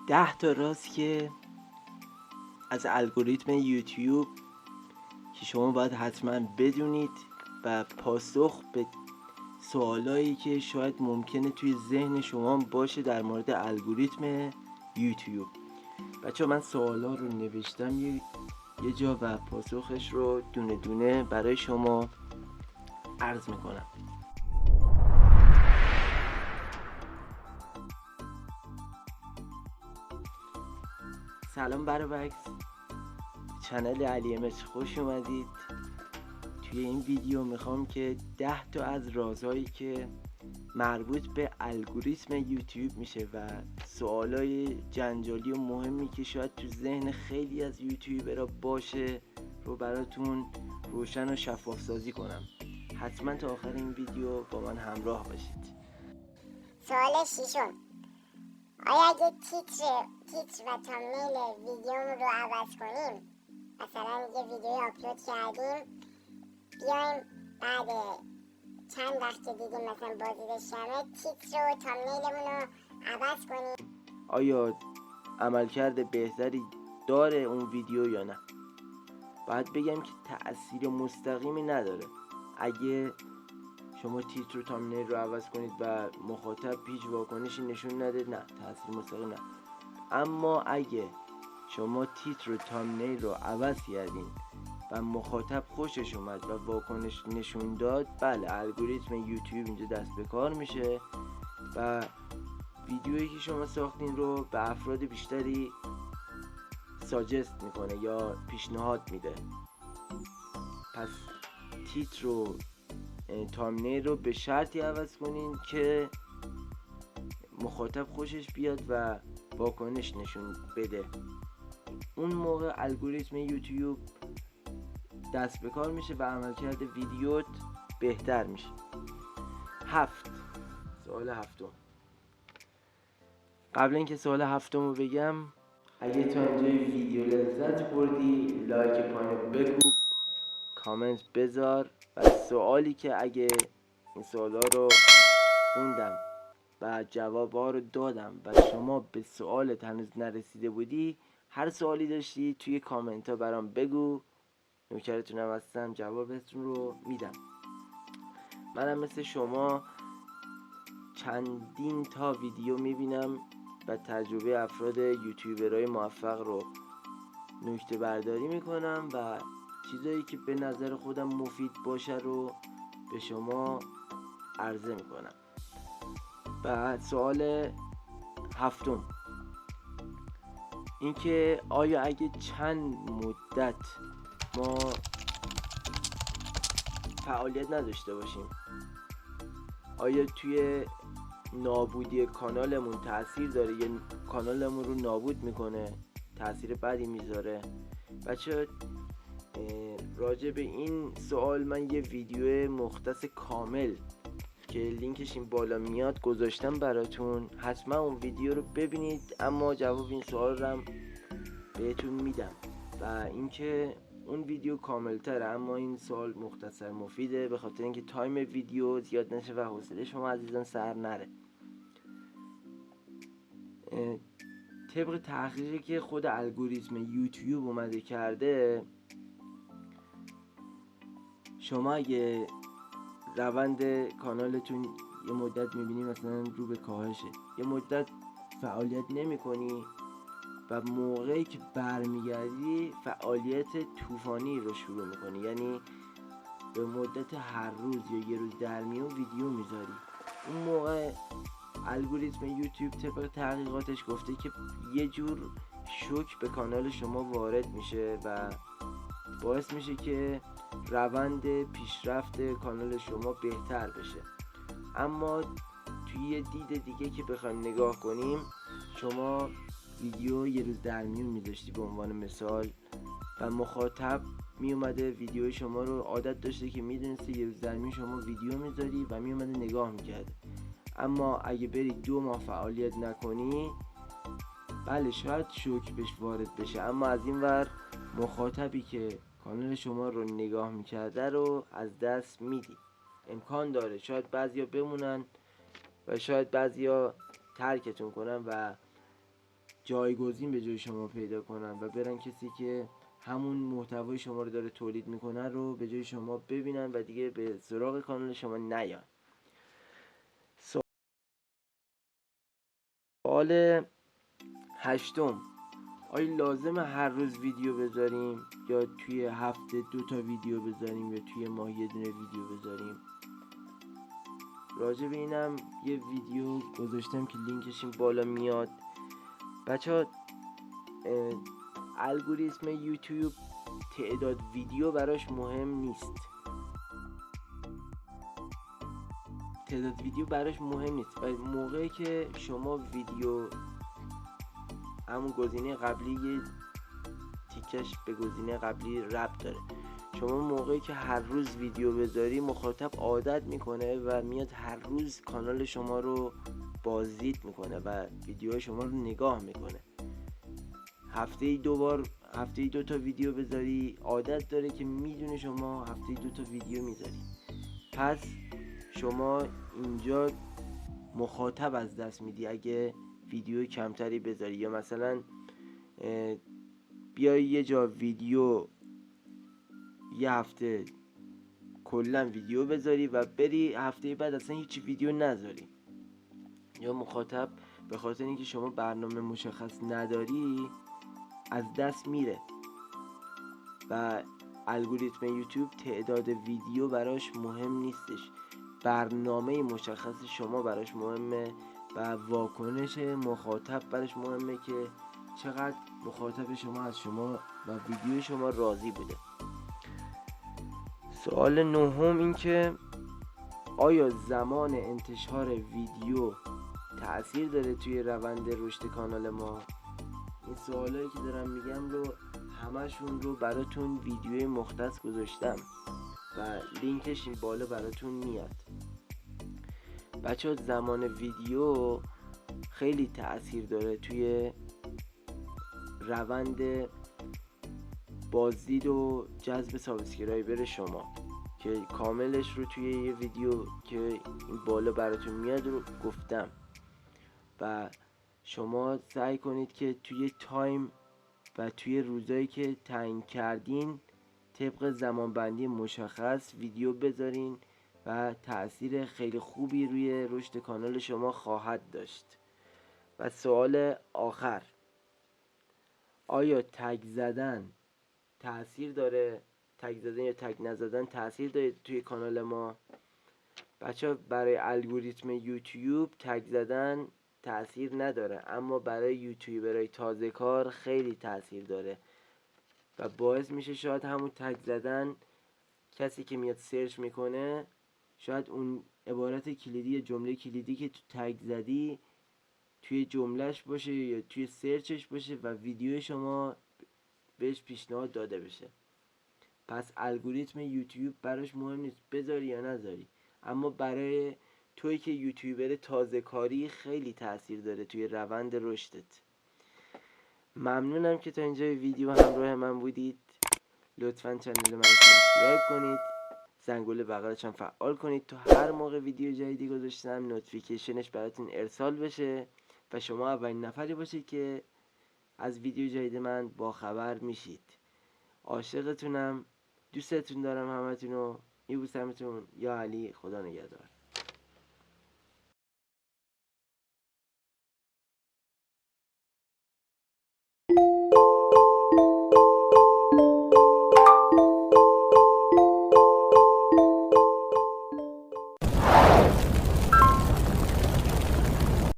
10 تا راز که از الگوریتم یوتیوب که شما باید حتما بدونید و پاسخ به سوالایی که شاید ممکنه توی ذهن شما باشه در مورد الگوریتم یوتیوب. بچه من سوالا رو نوشتم یه جا و پاسخش رو دونه دونه برای شما عرض میکنم. سلام برابکس، چنل علی امچ خوش اومدید. توی این ویدیو میخوام که 10 تا از رازهایی که مربوط به الگوریتم یوتیوب میشه و سوالای جنجالی و مهمی که شاید تو ذهن خیلی از یوتیوبرها باشه رو براتون روشن و شفاف سازی کنم. حتما تا آخر این ویدیو با من همراه باشید. سوال ششم: آیا اگه تیتر و تامنیل ویدیوم رو عوض کنیم، مثلا یه ویدیو آپلود کردیم بیایم بعد چند وقت که دیدیم مثلا بازدیدش کمه تیتر و تامنیلمون رو عوض کنیم، آیا عملکرد بهتری داره اون ویدیو یا نه؟ باید بگم که تأثیر مستقیمی نداره. اگه شما تیتر و تامنیل رو عوض کنید و مخاطب هیچ واکنشی نشون نده، نه تأثیر مستقیم نه. اما اگه شما تیتر و تامنیل رو عوض کردین و مخاطب خوشش اومد و واکنش نشون داد، بله الگوریتم یوتیوب اینجا دست به کار میشه و ویدیویی که شما ساختین رو به افراد بیشتری ساجست میکنه یا پیشنهاد میده. پس تیتر و تامنیل رو به شرطی عوض کنین که مخاطب خوشش بیاد و واکنش نشون بده. اون موقع الگوریتم یوتیوب دست به کار میشه و عملکرد ویدیوت بهتر میشه. سوال هفتم. قبل اینکه سوال هفتم رو بگم، اگه تا اینجای ویدیو لذت بردی لایک پایین بکوب، کامنت بذار و سوالی که اگه این سوالا رو خوندم و جوابا رو دادم و شما به سوالت هنوز نرسیده بودی، هر سوالی داشتی توی کامنت ها برام بگو، نوکرتونم هستم، جوابتون رو میدم. منم مثل شما چندین تا ویدیو میبینم و تجربه افراد یوتیوبرهای موفق رو نکته برداری میکنم و چیزایی که به نظر خودم مفید باشه رو به شما عرضه میکنم. بعد سوال هفتم، اینکه آیا اگه چند مدت ما فعالیت نداشته باشیم آیا توی نابودی کانالمون تأثیر داره یا کانالمون رو نابود میکنه، تأثیر بدی میذاره؟ بچه راجع به این سوال من یه ویدیو مختص کامل که لینکش این بالا میاد گذاشتم براتون، حتما اون ویدیو رو ببینید. اما جواب این سوال رو هم بهتون میدم و اینکه اون ویدیو کامل تره اما این سوال مختصر مفیده، به خاطر اینکه تایم ویدیو زیاد نشه و حوصله شما عزیزان سر نره. طبق تحقیقی که خود الگوریتم یوتیوب اومده کرده، شما اگه روند کانالتون یه مدت میبینی مثلا رو به کاهشه، یه مدت فعالیت نمی کنی و موقعی که برمیگردی فعالیت طوفانی رو شروع میکنی، یعنی به مدت هر روز یا یه روز در میون ویدیو میذاری، اون موقع الگوریتم یوتیوب طبق تحقیقاتش گفته که یه جور شوک به کانال شما وارد میشه و باعث میشه که روند پیشرفت کانال شما بهتر بشه. اما توی یه دید دیگه که بخوایم نگاه کنیم، شما ویدیو یه روز در میون میذاشتی به عنوان مثال و مخاطب میومده ویدیو شما رو عادت داشته که میدونسته یه روز در میون شما ویدیو میذاری و میومده نگاه میکرده. اما اگه بری 2 ماه فعالیت نکنی، بله شاید شوک بهش وارد بشه، اما از این ور مخاطبی که کانال شما رو نگاه میکرده رو از دست میدی. امکان داره شاید بعضیا بمونن و شاید بعضیا ترکتون کنن و جایگزین به جای شما پیدا کنن و برن کسی که همون محتوای شما رو داره تولید میکنن رو به جای شما ببینن و دیگه به سراغ کانال شما نیان. سوال 8: آیا لازمه هر روز ویدیو بذاریم یا توی هفته 2 ویدیو بذاریم یا توی ماه 1 ویدیو بذاریم؟ راجع به اینم یه ویدیو گذاشتم که لینکش این بالا میاد. بچه‌ها، الگوریتم یوتیوب تعداد ویدیو براش مهم نیست. تعداد ویدیو براش مهم نیست و موقعی که شما ویدیو همون گزینه قبلی یه تیکش به گزینه قبلی ربط داره، شما موقعی که هر روز ویدیو بذاری مخاطب عادت میکنه و میاد هر روز کانال شما رو بازدید میکنه و ویدیو شما رو نگاه میکنه. هفته 2 ویدیو بذاری عادت داره که میدونه شما هفته 2 ویدیو میذاری. پس شما اینجا مخاطب از دست میدی اگه ویدیو کمتری بذاری، یا مثلا بیای یه جا ویدیو یه هفته کلا ویدیو بذاری و بری هفته بعد اصلا هیچ ویدیو نذاری، یا مخاطب به خاطر اینکه شما برنامه مشخص نداری از دست میره و الگوریتم یوتیوب تعداد ویدیو براش مهم نیستش، برنامه مشخص شما براش مهمه و واکنش مخاطب براش مهمه که چقدر مخاطب شما از شما و ویدیو شما راضی بوده. سوال 9 این که آیا زمان انتشار ویدیو تأثیر داره توی روند رشد کانال ما؟ این سوالایی که دارم میگم رو همشون رو براتون ویدیوی مختص گذاشتم و لینکش این بالا براتون میاد. بچه زمان ویدیو خیلی تأثیر داره توی روند بازدید و جذب سابسکرایبر شما که کاملش رو توی یه ویدیو که این بالا براتون میاد رو گفتم و شما سعی کنید که توی تایم و توی روزایی که تعیین کردین طبق زمانبندی مشخص ویدیو بذارین و تأثیر خیلی خوبی روی رشد کانال شما خواهد داشت. و سوال آخر: آیا تگ زدن تأثیر داره؟ تگ زدن یا تگ نزدن تأثیر داره توی کانال ما؟ بچه برای الگوریتم یوتیوب تگ زدن تأثیر نداره، اما برای یوتیوبرای تازه کار خیلی تأثیر داره و باعث میشه شاید همون تگ زدن کسی که میاد سرچ میکنه شاید اون عبارت کلیدی جمله کلیدی که تو تگ زدی توی جملهش باشه یا توی سرچش باشه و ویدیو شما بهش پیشنهاد داده بشه. پس الگوریتم یوتیوب براش مهم نیست بذاری یا نذاری، اما برای توی که یوتیوبر تازه کاری خیلی تأثیر داره توی روند رشدت. ممنونم که تا اینجای ویدیو همراه من بودید. لطفاً کانال من رو سابسکرایب کنید، زنگوله بغلش هم فعال کنید تا هر موقع ویدیو جدیدی گذاشتم نوتیفیکیشنش براتون ارسال بشه و شما اولین نفری باشید که از ویدیو جدید من با خبر میشید. عاشقتونم، دوستتون دارم همتونو، میبوسمتون. یا علی، خدا نگهدار.